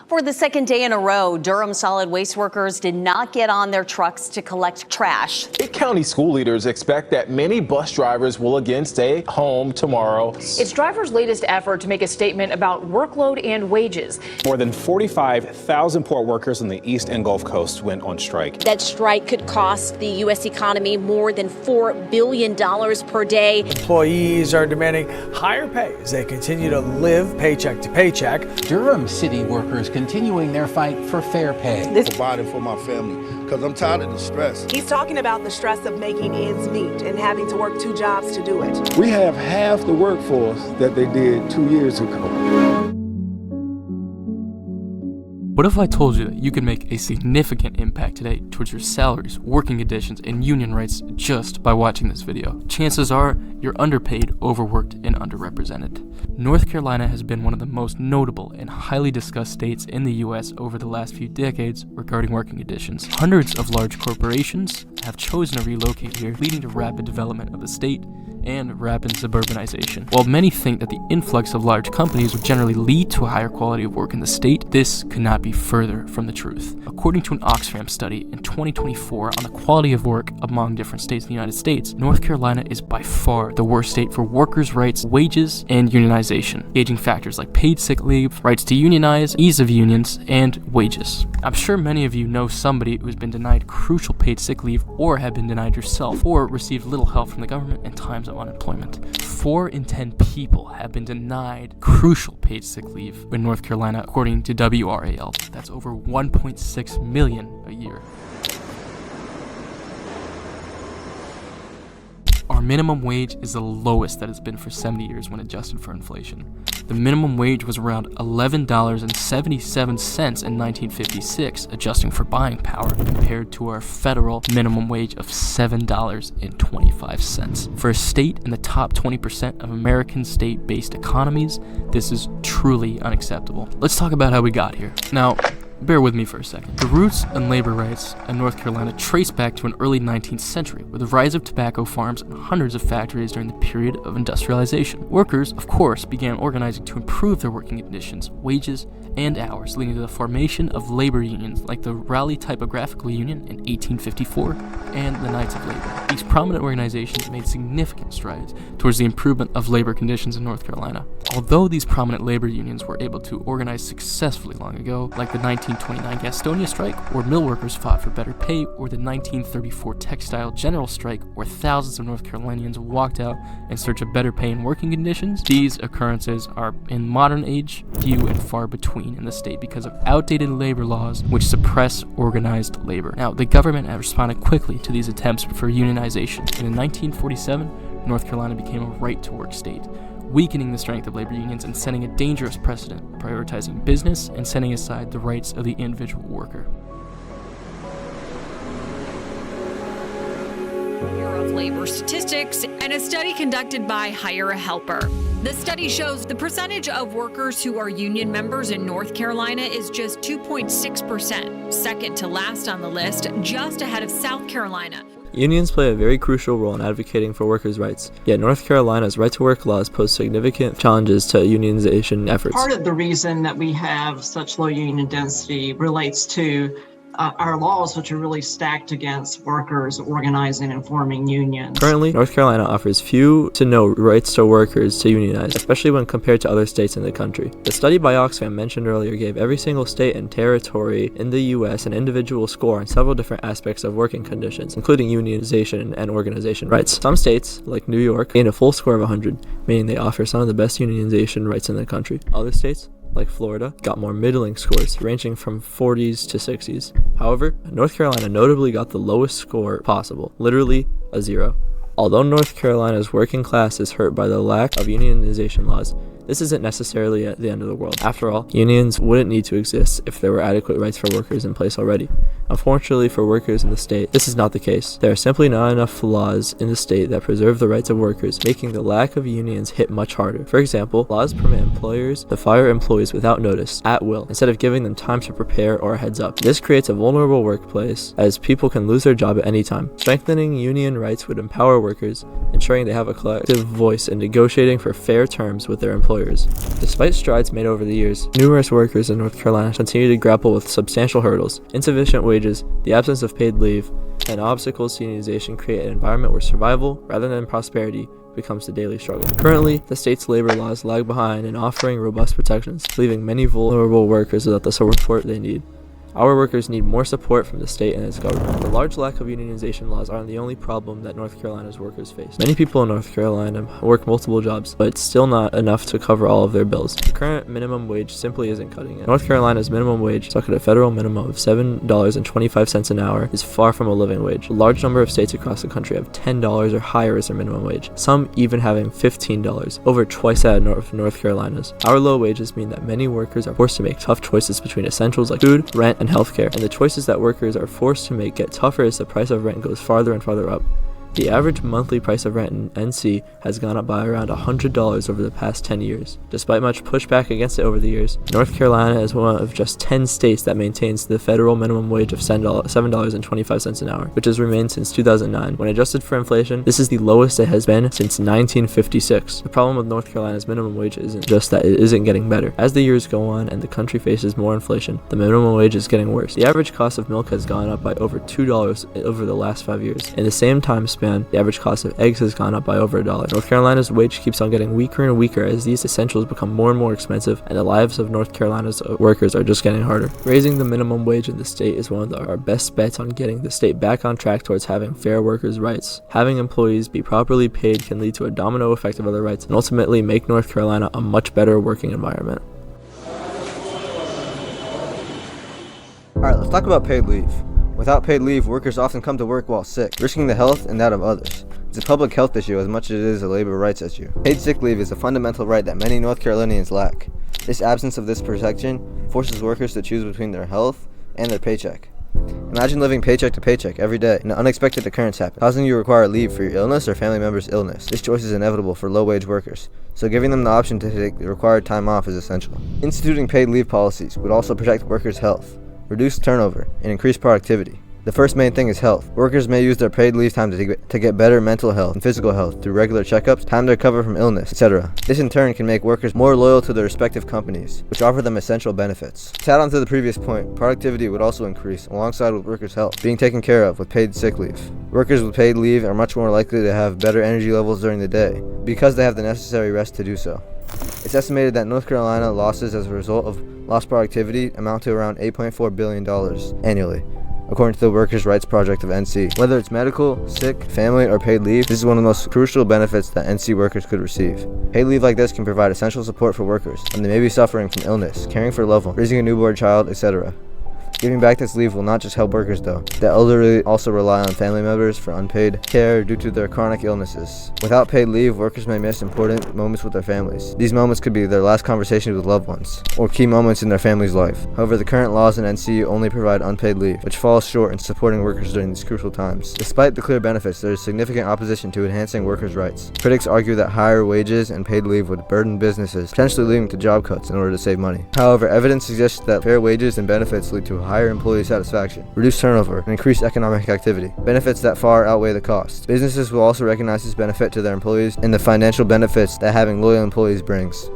For the second day in a row, Durham solid waste workers did not get on their trucks to collect trash. Pitt County school leaders expect that many bus drivers will again stay home tomorrow. It's drivers' latest effort to make a statement about workload and wages. More than 45,000 port workers on the East and Gulf Coast went on strike. That strike could cost the U.S. economy more than $4 billion per day. Employees are demanding higher pay as they continue to live paycheck to paycheck. Durham city workers continuing their fight for fair pay. Providing for my family because I'm tired of the stress. He's talking about the stress of making ends meet and having to work 2 jobs to do it. We have half the workforce that they did 2 years ago. What if I told you that you could make a significant impact today towards your salaries, working conditions, and union rights just by watching this video? Chances are you're underpaid, overworked, and underrepresented. North Carolina has been one of the most notable and highly discussed states in the U.S. over the last few decades regarding working conditions. Hundreds of large corporations have chosen to relocate here, leading to rapid development of the state and rapid suburbanization. While many think that the influx of large companies would generally lead to a higher quality of work in the state, this could not be further from the truth. According to an Oxfam study in 2024 on the quality of work among different states in the United States, North Carolina is by far the worst state for workers' rights, wages, and unionization, gauging factors like paid sick leave, rights to unionize, ease of unions, and wages. I'm sure many of you know somebody who's been denied crucial paid sick leave or have been denied yourself or received little help from the government in times of unemployment. 4 in 10 people have been denied crucial paid sick leave in North Carolina, according to WRAL. That's over 1.6 million a year. Our minimum wage is the lowest that it's been for 70 years when adjusted for inflation. The minimum wage was around $11.77 in 1956, adjusting for buying power, compared to our federal minimum wage of $7.25. For a state in the top 20% of American state-based economies, this is truly unacceptable. Let's talk about how we got here. Now, bear with me for a second. The roots and labor rights in North Carolina trace back to an early 19th century, with the rise of tobacco farms and hundreds of factories during the period of industrialization. Workers, of course, began organizing to improve their working conditions, wages, and hours, leading to the formation of labor unions like the Raleigh Typographical Union in 1854 and the Knights of Labor. These prominent organizations made significant strides towards the improvement of labor conditions in North Carolina. Although these prominent labor unions were able to organize successfully long ago, like the 1929 Gastonia strike, where mill workers fought for better pay, or the 1934 textile general strike, where thousands of North Carolinians walked out in search of better pay and working conditions, these occurrences are, in modern age, few and far between in the state because of outdated labor laws which suppress organized labor. Now, the government has responded quickly to these attempts for unionization, and in 1947, North Carolina became a right-to-work state, weakening the strength of labor unions and setting a dangerous precedent, prioritizing business and setting aside the rights of the individual worker. Bureau of Labor Statistics and a study conducted by Hire a Helper. The study shows the percentage of workers who are union members in North Carolina is just 2.6%, second to last on the list, just ahead of South Carolina. Unions play a very crucial role in advocating for workers' rights, yet North Carolina's right-to-work laws pose significant challenges to unionization efforts. Part of the reason that we have such low union density relates to our laws, which are really stacked against workers organizing and forming unions. Currently, North Carolina offers few to no rights to workers to unionize, especially when compared to other states in the country. The study by Oxfam mentioned earlier gave every single state and territory in the U.S. an individual score on several different aspects of working conditions, including unionization and organization rights. Some states, like New York, gained a full score of 100, meaning they offer some of the best unionization rights in the country. Other states, like Florida, got more middling scores, ranging from 40s to 60s. However, North Carolina notably got the lowest score possible, literally a 0. Although North Carolina's working class is hurt by the lack of unionization laws, this isn't necessarily at the end of the world. After all, unions wouldn't need to exist if there were adequate rights for workers in place already. Unfortunately for workers in the state, this is not the case. There are simply not enough laws in the state that preserve the rights of workers, making the lack of unions hit much harder. For example, laws permit employers to fire employees without notice, at will, instead of giving them time to prepare or a heads up. This creates a vulnerable workplace, as people can lose their job at any time. Strengthening union rights would empower workers, ensuring they have a collective voice in negotiating for fair terms with their employers. employers. Despite strides made over the years, numerous workers in North Carolina continue to grapple with substantial hurdles. Insufficient wages, the absence of paid leave, and obstacles to unionization create an environment where survival, rather than prosperity, becomes the daily struggle. Currently, the state's labor laws lag behind in offering robust protections, leaving many vulnerable workers without the support they need. Our workers need more support from the state and its government. The large lack of unionization laws aren't the only problem that North Carolina's workers face. Many people in North Carolina work multiple jobs, but it's still not enough to cover all of their bills. The current minimum wage simply isn't cutting it. North Carolina's minimum wage, stuck at a federal minimum of $7.25 an hour, is far from a living wage. A large number of states across the country have $10 or higher as their minimum wage, some even having $15, over twice that of North Carolina's. Our low wages mean that many workers are forced to make tough choices between essentials like food, rent, and healthcare, and the choices that workers are forced to make get tougher as the price of rent goes farther and farther up. The average monthly price of rent in NC has gone up by around $100 over the past 10 years. Despite much pushback against it over the years, North Carolina is one of just 10 states that maintains the federal minimum wage of $7.25 an hour, which has remained since 2009. When adjusted for inflation, this is the lowest it has been since 1956. The problem with North Carolina's minimum wage isn't just that it isn't getting better. As the years go on and the country faces more inflation, the minimum wage is getting worse. The average cost of milk has gone up by over $2 over the last 5 years. In the same time span, the average cost of eggs has gone up by over $1. North Carolina's wage keeps on getting weaker and weaker as these essentials become more and more expensive, and the lives of North Carolina's workers are just getting harder. Raising the minimum wage in the state is one of our best bets on getting the state back on track towards having fair workers' rights. Having employees be properly paid can lead to a domino effect of other rights and ultimately make North Carolina a much better working environment. Alright, let's talk about paid leave. Without paid leave, workers often come to work while sick, risking the health and that of others. It's a public health issue as much as it is a labor rights issue. Paid sick leave is a fundamental right that many North Carolinians lack. This absence of this protection forces workers to choose between their health and their paycheck. Imagine living paycheck to paycheck every day and an unexpected occurrence happens, causing you to require leave for your illness or family member's illness. This choice is inevitable for low-wage workers, so giving them the option to take the required time off is essential. Instituting paid leave policies would also protect workers' health, reduce turnover, and increase productivity. The first main thing is health. Workers may use their paid leave time to get better mental health and physical health through regular checkups, time to recover from illness, etc. This in turn can make workers more loyal to their respective companies, which offer them essential benefits. To add on to the previous point, productivity would also increase alongside with workers' health being taken care of with paid sick leave. Workers with paid leave are much more likely to have better energy levels during the day because they have the necessary rest to do so. It's estimated that North Carolina losses as a result of lost productivity amount to around $8.4 billion annually, according to the Workers' Rights Project of NC. Whether it's medical, sick, family, or paid leave, this is one of the most crucial benefits that NC workers could receive. Paid leave like this can provide essential support for workers when they may be suffering from illness, caring for a loved one, raising a newborn child, etc. Giving back this leave will not just help workers though. The elderly also rely on family members for unpaid care due to their chronic illnesses. Without paid leave, workers may miss important moments with their families. These moments could be their last conversations with loved ones, or key moments in their family's life. However, the current laws in NC only provide unpaid leave, which falls short in supporting workers during these crucial times. Despite the clear benefits, there is significant opposition to enhancing workers' rights. Critics argue that higher wages and paid leave would burden businesses, potentially leading to job cuts in order to save money. However, evidence suggests that fair wages and benefits lead to higher employee satisfaction, reduced turnover, and increased economic activity, benefits that far outweigh the cost. Businesses will also recognize this benefit to their employees and the financial benefits that having loyal employees brings.